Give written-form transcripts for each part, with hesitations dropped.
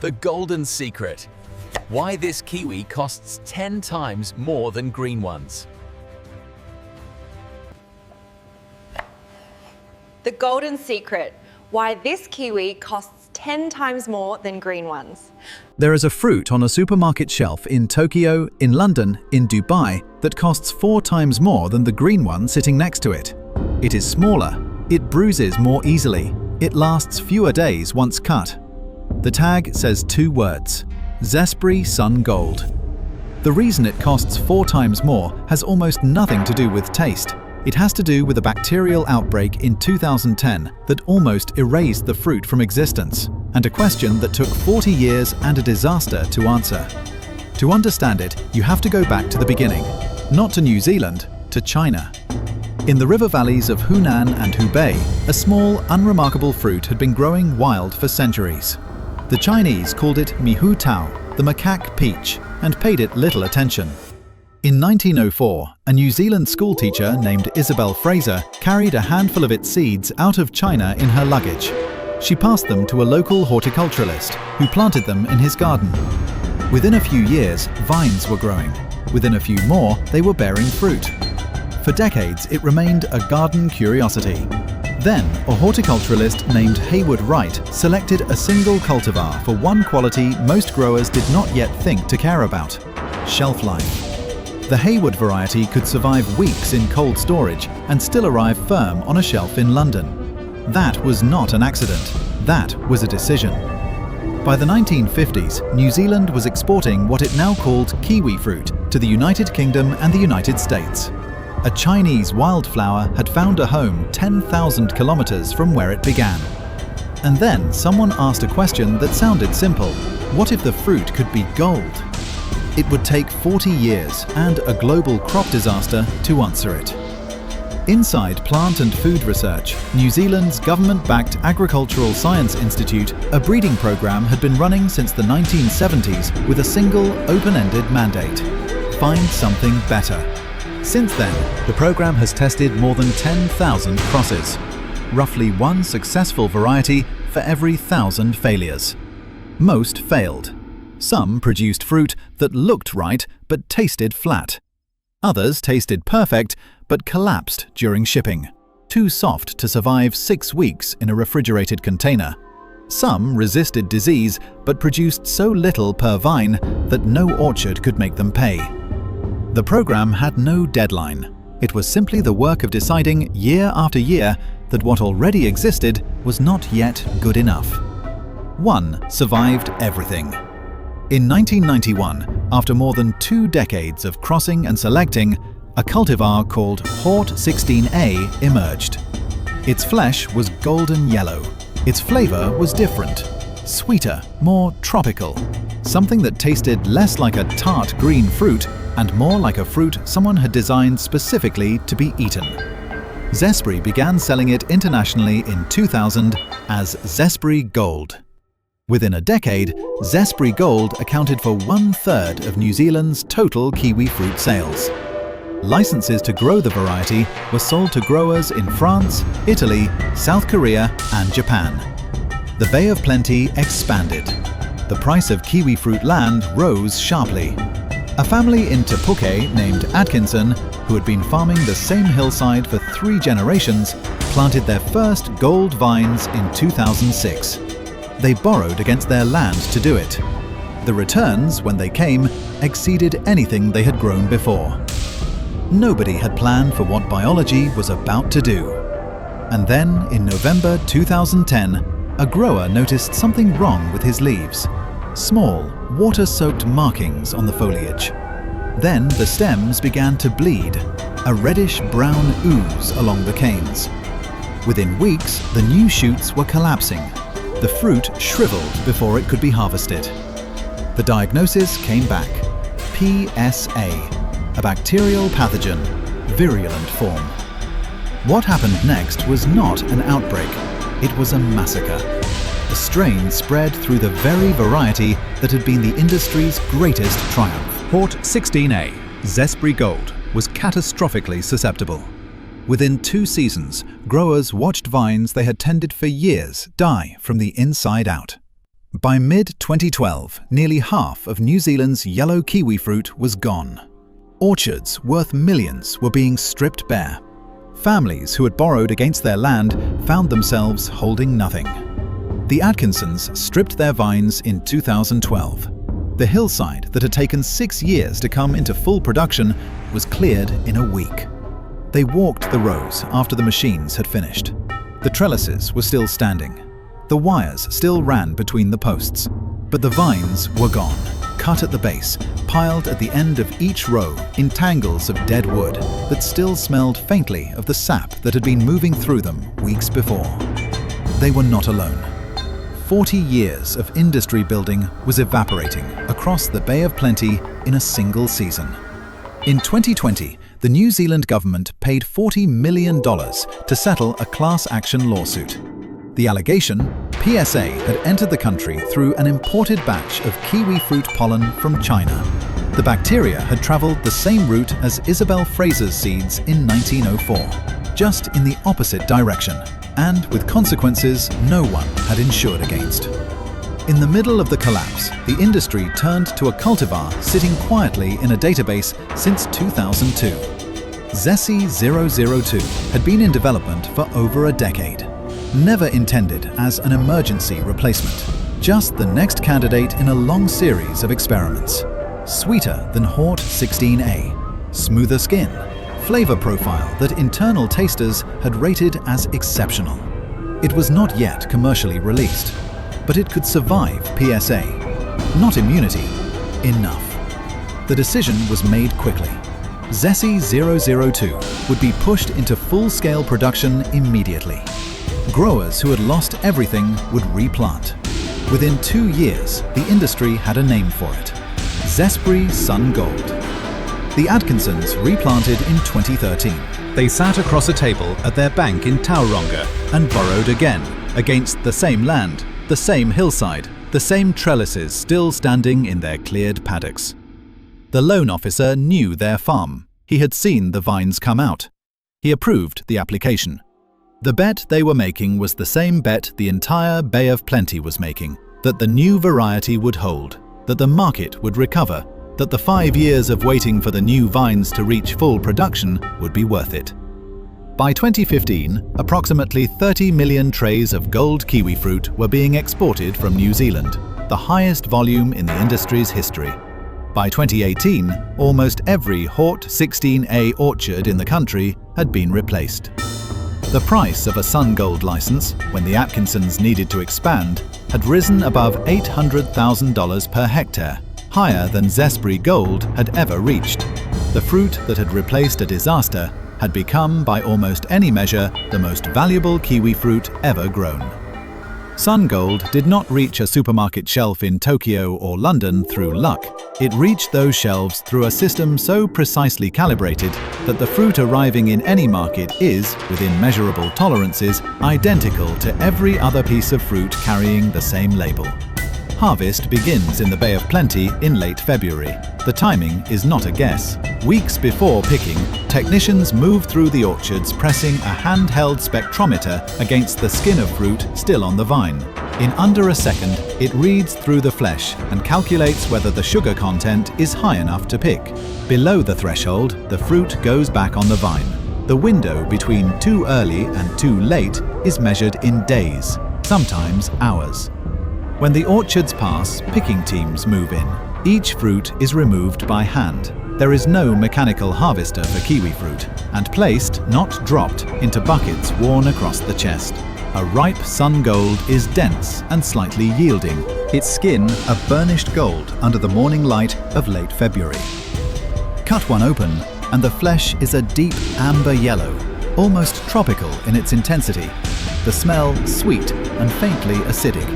The golden secret. Why this kiwi costs 10 times more than green ones. The golden secret. Why this kiwi costs 10 times more than green ones. There is a fruit on a supermarket shelf in Tokyo, in London, in Dubai that costs 4 times more than the green one sitting next to it. It is smaller, it bruises more easily, it lasts fewer days once cut. The tag says 2 words: Zespri Sun Gold. The reason it costs 4 times more has almost nothing to do with taste. It has to do with a bacterial outbreak in 2010 that almost erased the fruit from existence, and a question that took 40 years and a disaster to answer. To understand it, you have to go back to the beginning, not to New Zealand, to China. In the river valleys of Hunan and Hubei, a small, unremarkable fruit had been growing wild for centuries. The Chinese called it Mihu Tao, the macaque peach, and paid it little attention. In 1904, a New Zealand schoolteacher named Isabel Fraser carried a handful of its seeds out of China in her luggage. She passed them to a local horticulturalist, who planted them in his garden. Within a few years, vines were growing. Within a few more, they were bearing fruit. For decades, it remained a garden curiosity. Then, a horticulturalist named Hayward Wright selected a single cultivar for one quality most growers did not yet think to care about: shelf life. The Hayward variety could survive weeks in cold storage and still arrive firm on a shelf in London. That was not an accident. That was a decision. By the 1950s, New Zealand was exporting what it now called kiwi fruit to the United Kingdom and the United States. A Chinese wildflower had found a home 10,000 kilometers from where it began. And then someone asked a question that sounded simple. What if the fruit could be gold? It would take 40 years and a global crop disaster to answer it. Inside Plant and Food Research, New Zealand's government-backed Agricultural Science Institute, a breeding program had been running since the 1970s with a single, open-ended mandate: find something better. Since then, the program has tested more than 10,000 crosses, roughly one successful variety for every 1,000 failures. Most failed. Some produced fruit that looked right but tasted flat. Others tasted perfect but collapsed during shipping, too soft to survive 6 weeks in a refrigerated container. Some resisted disease but produced so little per vine that no orchard could make them pay. The program had no deadline. It was simply the work of deciding year after year that what already existed was not yet good enough. One survived everything. In 1991, after more than 2 decades of crossing and selecting, a cultivar called Hort 16A emerged. Its flesh was golden yellow. Its flavor was different, sweeter, more tropical, something that tasted less like a tart green fruit and more like a fruit someone had designed specifically to be eaten. Zespri began selling it internationally in 2000 as Zespri Gold. Within a decade, Zespri Gold accounted for 1/3 of New Zealand's total kiwi fruit sales. Licenses to grow the variety were sold to growers in France, Italy, South Korea and Japan. The Bay of Plenty expanded. The price of kiwi fruit land rose sharply. A family in Te Puke named Atkinson, who had been farming the same hillside for 3 generations, planted their first gold vines in 2006. They borrowed against their land to do it. The returns, when they came, exceeded anything they had grown before. Nobody had planned for what biology was about to do. And then, in November 2010, a grower noticed something wrong with his leaves. Small, water-soaked markings on the foliage. Then the stems began to bleed, a reddish-brown ooze along the canes. Within weeks, the new shoots were collapsing. The fruit shriveled before it could be harvested. The diagnosis came back: PSA, a bacterial pathogen, virulent form. What happened next was not an outbreak, it was a massacre. The strain spread through the very variety that had been the industry's greatest triumph. Hort 16A, Zespri Gold, was catastrophically susceptible. Within 2 seasons, growers watched vines they had tended for years die from the inside out. By mid-2012, nearly half of New Zealand's yellow kiwi fruit was gone. Orchards worth millions were being stripped bare. Families who had borrowed against their land found themselves holding nothing. The Atkinsons stripped their vines in 2012. The hillside that had taken 6 years to come into full production was cleared in a week. They walked the rows after the machines had finished. The trellises were still standing. The wires still ran between the posts. But the vines were gone, cut at the base, piled at the end of each row in tangles of dead wood that still smelled faintly of the sap that had been moving through them weeks before. They were not alone. 40 years of industry building was evaporating across the Bay of Plenty in a single season. In 2020, the New Zealand government paid $40 million to settle a class action lawsuit. The allegation: PSA had entered the country through an imported batch of kiwi fruit pollen from China. The bacteria had traveled the same route as Isabel Fraser's seeds in 1904, just in the opposite direction, and with consequences no one had insured against. In the middle of the collapse, the industry turned to a cultivar sitting quietly in a database since 2002. Zesi 002 had been in development for over a decade. Never intended as an emergency replacement, just the next candidate in a long series of experiments. Sweeter than Hort 16A, smoother skin, flavor profile that internal tasters had rated as exceptional. It was not yet commercially released, but it could survive PSA. Not immunity, enough. The decision was made quickly. Zesi 002 would be pushed into full-scale production immediately. Growers who had lost everything would replant. Within 2 years, the industry had a name for it: Zespri Sun Gold. The Atkinsons replanted in 2013. They sat across a table at their bank in Tauranga and borrowed again, against the same land, the same hillside, the same trellises still standing in their cleared paddocks. The loan officer knew their farm. He had seen the vines come out. He approved the application. The bet they were making was the same bet the entire Bay of Plenty was making, that the new variety would hold, that the market would recover, that the 5 years of waiting for the new vines to reach full production would be worth it. By 2015, approximately 30 million trays of gold kiwi fruit were being exported from New Zealand, the highest volume in the industry's history. By 2018, almost every Hort 16A orchard in the country had been replaced. The price of a Sun Gold license, when the Atkinsons needed to expand, had risen above $800,000 per hectare, higher than Zespri Gold had ever reached. The fruit that had replaced a disaster had become, by almost any measure, the most valuable kiwi fruit ever grown. Sun Gold did not reach a supermarket shelf in Tokyo or London through luck. It reached those shelves through a system so precisely calibrated that the fruit arriving in any market is, within measurable tolerances, identical to every other piece of fruit carrying the same label. Harvest begins in the Bay of Plenty in late February. The timing is not a guess. Weeks before picking, technicians move through the orchards pressing a handheld spectrometer against the skin of fruit still on the vine. In under a second, it reads through the flesh and calculates whether the sugar content is high enough to pick. Below the threshold, the fruit goes back on the vine. The window between too early and too late is measured in days, sometimes hours. When the orchards pass, picking teams move in. Each fruit is removed by hand. There is no mechanical harvester for kiwi fruit, and placed, not dropped, into buckets worn across the chest. A ripe Sun Gold is dense and slightly yielding, its skin a burnished gold under the morning light of late February. Cut one open, and the flesh is a deep amber yellow, almost tropical in its intensity. The smell sweet and faintly acidic.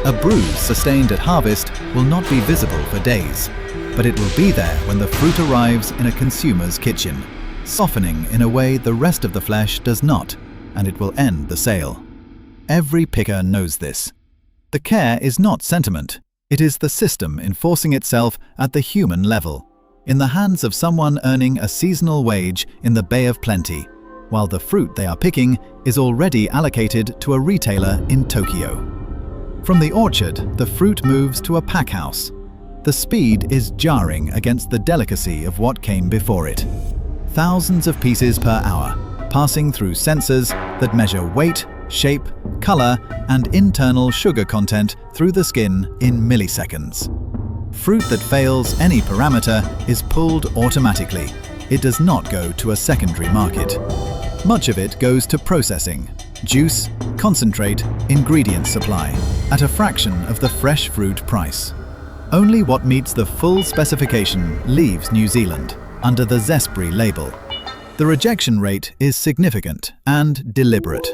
A bruise sustained at harvest will not be visible for days, but it will be there when the fruit arrives in a consumer's kitchen, softening in a way the rest of the flesh does not, and it will end the sale. Every picker knows this. The care is not sentiment. It is the system enforcing itself at the human level, in the hands of someone earning a seasonal wage in the Bay of Plenty, while the fruit they are picking is already allocated to a retailer in Tokyo. From the orchard, the fruit moves to a packhouse. The speed is jarring against the delicacy of what came before it. Thousands of pieces per hour, passing through sensors that measure weight, shape, color, and internal sugar content through the skin in milliseconds. Fruit that fails any parameter is pulled automatically. It does not go to a secondary market. Much of it goes to processing, juice, concentrate, ingredient supply, at a fraction of the fresh fruit price. Only what meets the full specification leaves New Zealand under the Zespri label. The rejection rate is significant and deliberate.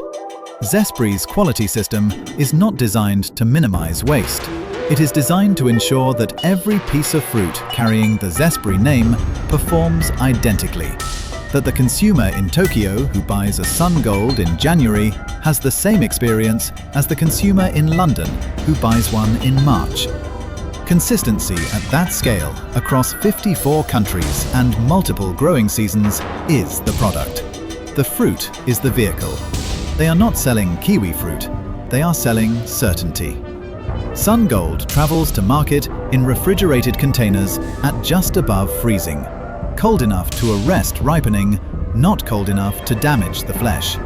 Zespri's quality system is not designed to minimize waste. It is designed to ensure that every piece of fruit carrying the Zespri name performs identically. That the consumer in Tokyo who buys a Sun Gold in January has the same experience as the consumer in London who buys one in March. Consistency at that scale across 54 countries and multiple growing seasons is the product. The fruit is the vehicle. They are not selling kiwi fruit, they are selling certainty. Sun Gold travels to market in refrigerated containers at just above freezing. Cold enough to arrest ripening, not cold enough to damage the flesh.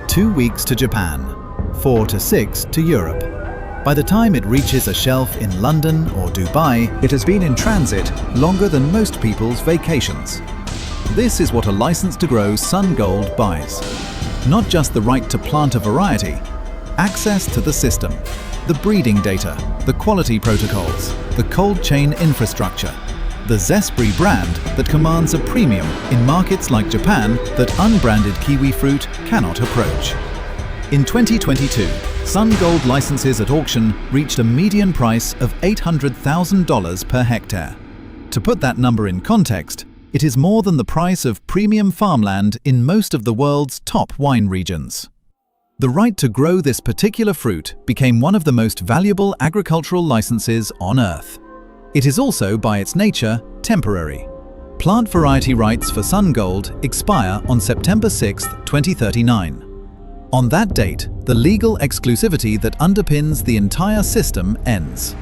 2 weeks to Japan, 4 to 6 to Europe. By the time it reaches a shelf in London or Dubai, it has been in transit longer than most people's vacations. This is what a license to grow Sun Gold buys. Not just the right to plant a variety, access to the system, the breeding data, the quality protocols, the cold chain infrastructure, the Zespri brand that commands a premium in markets like Japan that unbranded kiwi fruit cannot approach. In 2022, Sun Gold licenses at auction reached a median price of $800,000 per hectare. To put that number in context, it is more than the price of premium farmland in most of the world's top wine regions. The right to grow this particular fruit became one of the most valuable agricultural licenses on Earth. It is also, by its nature, temporary. Plant variety rights for Sun Gold expire on September 6, 2039. On that date, the legal exclusivity that underpins the entire system ends.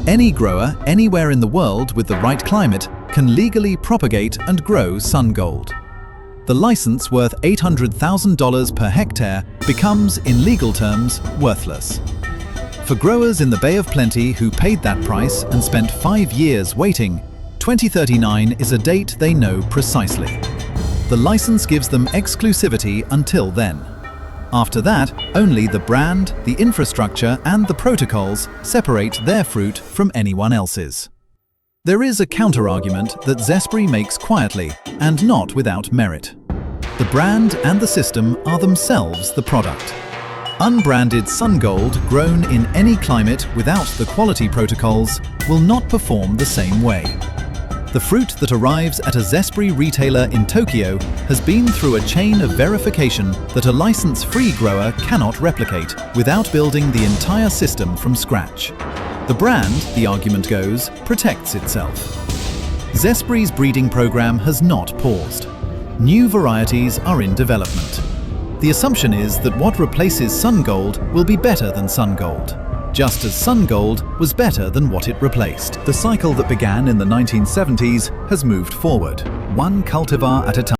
Any grower anywhere in the world with the right climate can legally propagate and grow Sun Gold. The license worth $800,000 per hectare becomes, in legal terms, worthless. For growers in the Bay of Plenty who paid that price and spent 5 years waiting, 2039 is a date they know precisely. The license gives them exclusivity until then. After that, only the brand, the infrastructure, and the protocols separate their fruit from anyone else's. There is a counter-argument that Zespri makes quietly and not without merit. The brand and the system are themselves the product. Unbranded Sun Gold grown in any climate without the quality protocols will not perform the same way. The fruit that arrives at a Zespri retailer in Tokyo has been through a chain of verification that a license-free grower cannot replicate without building the entire system from scratch. The brand, the argument goes, protects itself. Zespri's breeding program has not paused. New varieties are in development. The assumption is that what replaces Sun Gold will be better than Sun Gold, just as Sun Gold was better than what it replaced. The cycle that began in the 1970s has moved forward, one cultivar at a time.